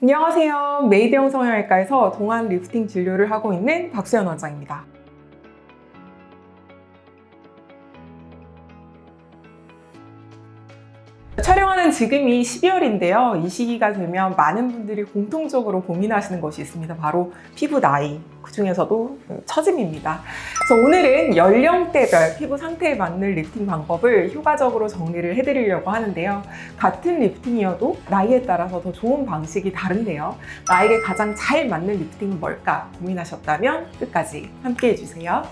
안녕하세요. 메이드형 성형외과에서 동안 리프팅 진료를 하고 있는 박수연 원장입니다. 촬영하는 지금이 12월인데요. 이 시기가 되면 많은 분들이 공통적으로 고민하시는 것이 있습니다. 바로 피부 나이, 그 중에서도 처짐입니다. 그래서 오늘은 연령대별 피부 상태에 맞는 리프팅 방법을 효과적으로 정리를 해드리려고 하는데요. 같은 리프팅이어도 나이에 따라서 더 좋은 방식이 다른데요. 나에게 가장 잘 맞는 리프팅은 뭘까 고민하셨다면 끝까지 함께 해주세요.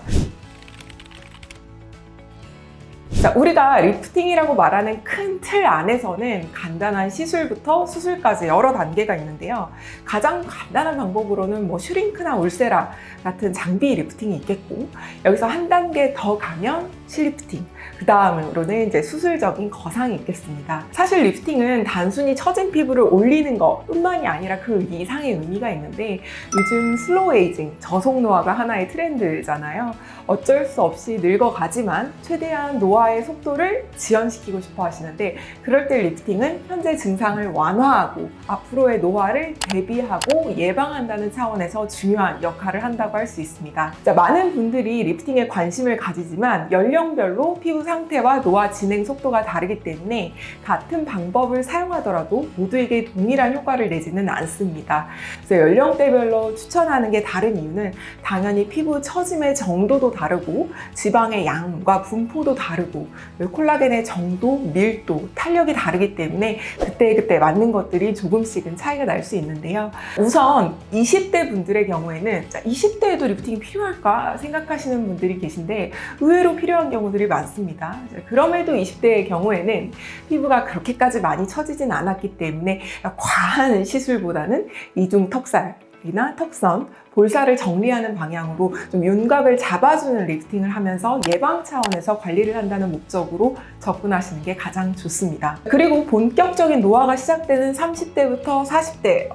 자, 우리가 리프팅이라고 말하는 큰 틀 안에서는 간단한 시술부터 수술까지 여러 단계가 있는데요. 가장 간단한 방법으로는 슈링크나 울세라 같은 장비 리프팅이 있겠고, 여기서 한 단계 더 가면 실리프팅, 그 다음으로는 이제 수술적인 거상이 있겠습니다. 사실 리프팅은 단순히 처진 피부를 올리는 것뿐만이 아니라 그 이상의 의미가 있는데, 요즘 슬로우 에이징, 저속 노화가 하나의 트렌드잖아요. 어쩔 수 없이 늙어가지만 최대한 노화의 속도를 지연시키고 싶어 하시는데, 그럴 때 리프팅은 현재 증상을 완화하고 앞으로의 노화를 대비하고 예방한다는 차원에서 중요한 역할을 한다고 할 수 있습니다. 자, 많은 분들이 리프팅에 관심을 가지지만 연령별로 피부 상태와 노화 진행 속도가 다르기 때문에 같은 방법을 사용하더라도 모두에게 동일한 효과를 내지는 않습니다. 그래서 연령대별로 추천하는 게 다른 이유는 당연히 피부 처짐의 정도도 다르고 지방의 양과 분포도 다르고 콜라겐의 정도, 밀도, 탄력이 다르기 때문에 그때 맞는 것들이 조금씩은 차이가 날 수 있는데요. 우선 20대 분들의 경우에는 20대에도 리프팅이 필요할까 생각하시는 분들이 계신데 의외로 필요한 경우들이 많습니다. 그럼에도 20대의 경우에는 피부가 그렇게까지 많이 처지진 않았기 때문에 과한 시술보다는 이중 턱살이나 턱선, 볼살을 정리하는 방향으로 좀 윤곽을 잡아주는 리프팅을 하면서 예방 차원에서 관리를 한다는 목적으로 접근하시는 게 가장 좋습니다. 그리고 본격적인 노화가 시작되는 30대부터 40대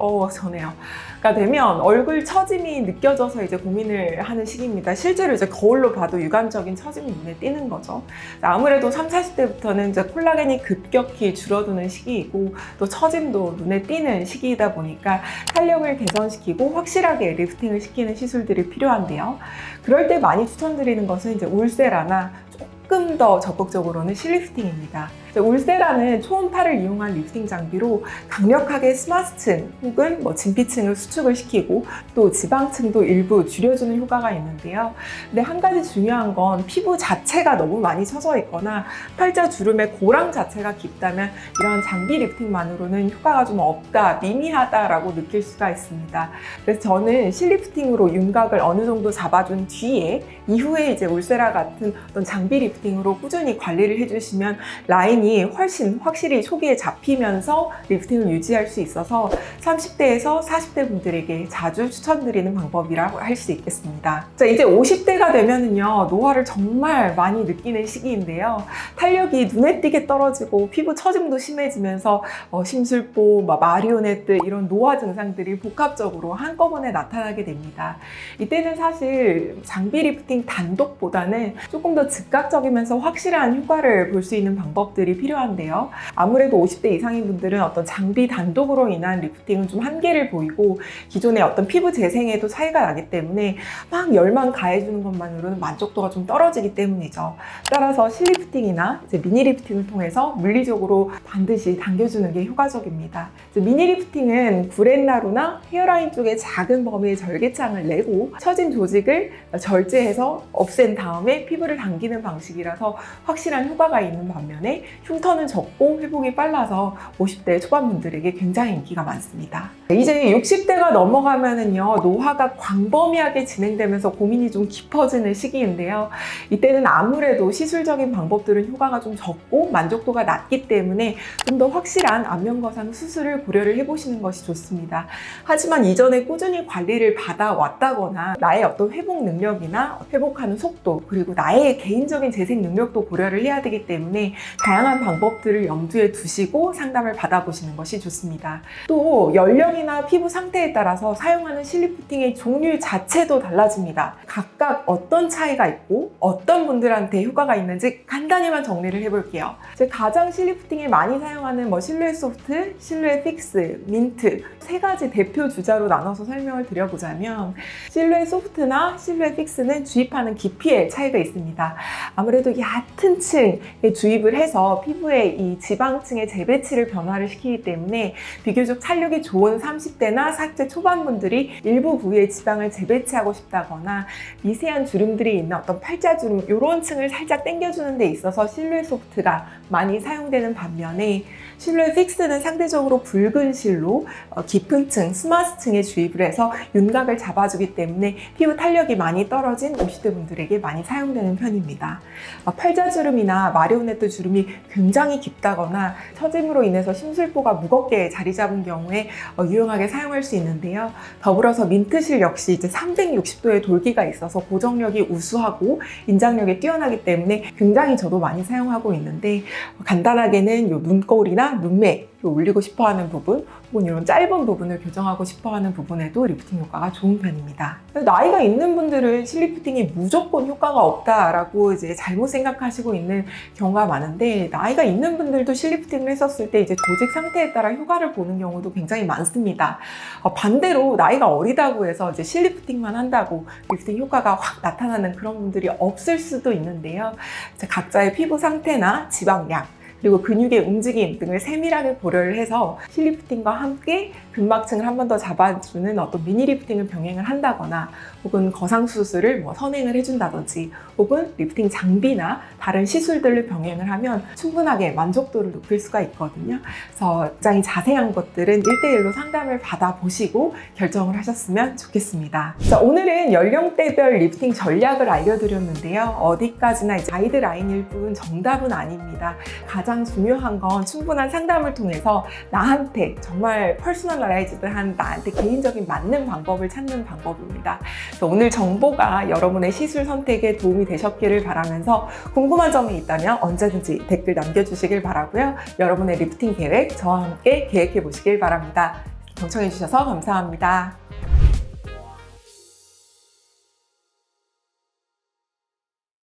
가 되면 얼굴 처짐이 느껴져서 이제 고민을 하는 시기입니다. 실제로 이제 거울로 봐도 유관적인 처짐이 눈에 띄는 거죠. 아무래도 30, 40대부터는 이제 콜라겐이 급격히 줄어드는 시기이고 또 처짐도 눈에 띄는 시기이다 보니까 탄력을 개선시키고 확실하게 리프팅을 시키는 시술들이 필요한데요. 그럴 때 많이 추천드리는 것은 이제 울세라나 조금 더 적극적으로는 실리프팅입니다. 울세라는 초음파를 이용한 리프팅 장비로 강력하게 스마스층 혹은 진피층을 수축을 시키고 또 지방층도 일부 줄여주는 효과가 있는데요. 근데 한 가지 중요한 건 피부 자체가 너무 많이 처져 있거나 팔자 주름의 고랑 자체가 깊다면 이런 장비 리프팅만으로는 효과가 좀 없다, 미미하다라고 느낄 수가 있습니다. 그래서 저는 실리프팅으로 윤곽을 어느 정도 잡아준 뒤에 이후에 이제 울세라 같은 어떤 장비 리프팅으로 꾸준히 관리를 해주시면 라인이 훨씬 확실히 초기에 잡히면서 리프팅을 유지할 수 있어서 30대에서 40대 분들에게 자주 추천드리는 방법이라고 할 수 있겠습니다. 자, 이제 50대가 되면은요, 노화를 정말 많이 느끼는 시기인데요. 탄력이 눈에 띄게 떨어지고 피부 처짐도 심해지면서 심술보, 마리오네트 이런 노화 증상들이 복합적으로 한꺼번에 나타나게 됩니다. 이때는 사실 장비 리프팅 단독보다는 조금 더 즉각적이면서 확실한 효과를 볼 수 있는 방법들이 필요한데요. 아무래도 50대 이상인 분들은 어떤 장비 단독으로 인한 리프팅은 좀 한계를 보이고 기존의 어떤 피부 재생에도 차이가 나기 때문에 막 열만 가해주는 것만으로는 만족도가 좀 떨어지기 때문이죠. 따라서 실리프팅이나 미니 리프팅을 통해서 물리적으로 반드시 당겨주는 게 효과적입니다. 미니 리프팅은 구렛나루나 헤어라인 쪽에 작은 범위의 절개창을 내고 처진 조직을 절제해서 없앤 다음에 피부를 당기는 방식이라서 확실한 효과가 있는 반면에 흉터는 적고 회복이 빨라서 50대 초반분들에게 굉장히 인기가 많습니다. 이제 60대가 넘어가면은요, 노화가 광범위하게 진행되면서 고민이 좀 깊어지는 시기인데요. 이때는 아무래도 시술적인 방법들은 효과가 좀 적고 만족도가 낮기 때문에 좀 더 확실한 안면거상 수술을 고려를 해보시는 것이 좋습니다. 하지만 이전에 꾸준히 관리를 받아왔다거나 나의 어떤 회복 능력이나 회복하는 속도 그리고 나의 개인적인 재생 능력도 고려를 해야 되기 때문에 다양한 다양한 방법들을 염두에 두시고 상담을 받아보시는 것이 좋습니다. 또 연령이나 피부 상태에 따라서 사용하는 실리프팅의 종류 자체도 달라집니다. 각각 어떤 차이가 있고 어떤 분들한테 효과가 있는지 간단히만 정리를 해볼게요. 가장 실리프팅에 많이 사용하는 실루엣 소프트, 실루엣 픽스, 민트 세 가지 대표 주자로 나눠서 설명을 드려보자면, 실루엣 소프트나 실루엣 픽스는 주입하는 깊이에 차이가 있습니다. 아무래도 얕은 층에 주입을 해서 피부의 이 지방층의 재배치를 변화를 시키기 때문에 비교적 탄력이 좋은 30대나 40대 초반 분들이 일부 부위의 지방을 재배치하고 싶다거나 미세한 주름들이 있는 어떤 팔자주름 이런 층을 살짝 당겨주는 데 있어서 실루엣 소프트가 많이 사용되는 반면에, 실루엣 픽스는 상대적으로 붉은 실로 깊은 층, 스마스층에 주입을 해서 윤곽을 잡아주기 때문에 피부 탄력이 많이 떨어진 50대 분들에게 많이 사용되는 편입니다. 팔자주름이나 마리오네트 주름이 굉장히 깊다거나 처짐으로 인해서 심술보가 무겁게 자리 잡은 경우에 유용하게 사용할 수 있는데요. 더불어서 민트실 역시 이제 360도의 돌기가 있어서 고정력이 우수하고 인장력이 뛰어나기 때문에 굉장히 저도 많이 사용하고 있는데, 간단하게는 요 눈거울이나 눈매 올리고 싶어하는 부분, 혹은 이런 짧은 부분을 교정하고 싶어하는 부분에도 리프팅 효과가 좋은 편입니다. 나이가 있는 분들은 실리프팅이 무조건 효과가 없다라고 이제 잘못 생각하시고 있는 경우가 많은데, 나이가 있는 분들도 실리프팅을 했었을 때 이제 조직 상태에 따라 효과를 보는 경우도 굉장히 많습니다. 반대로 나이가 어리다고 해서 이제 실리프팅만 한다고 리프팅 효과가 확 나타나는 그런 분들이 없을 수도 있는데요. 각자의 피부 상태나 지방량, 그리고 근육의 움직임 등을 세밀하게 고려를 해서 실리프팅과 함께 근막층을 한 번 더 잡아주는 어떤 미니 리프팅을 병행을 한다거나, 혹은 거상수술을 선행을 해준다든지, 혹은 리프팅 장비나 다른 시술들을 병행을 하면 충분하게 만족도를 높일 수가 있거든요. 그래서 굉장히 자세한 것들은 1대1로 상담을 받아보시고 결정을 하셨으면 좋겠습니다. 자, 오늘은 연령대별 리프팅 전략을 알려드렸는데요. 어디까지나 이제 가이드라인일 뿐 정답은 아닙니다. 가장 중요한 건 충분한 상담을 통해서 나한테 정말 퍼스널라이즈드한, 나한테 개인적인 맞는 방법을 찾는 방법입니다. 그래서 오늘 정보가 여러분의 시술 선택에 도움이 되셨기를 바라면서, 궁금한 점이 있다면 언제든지 댓글 남겨주시길 바라고요. 여러분의 리프팅 계획 저와 함께 계획해 보시길 바랍니다. 경청해 주셔서 감사합니다.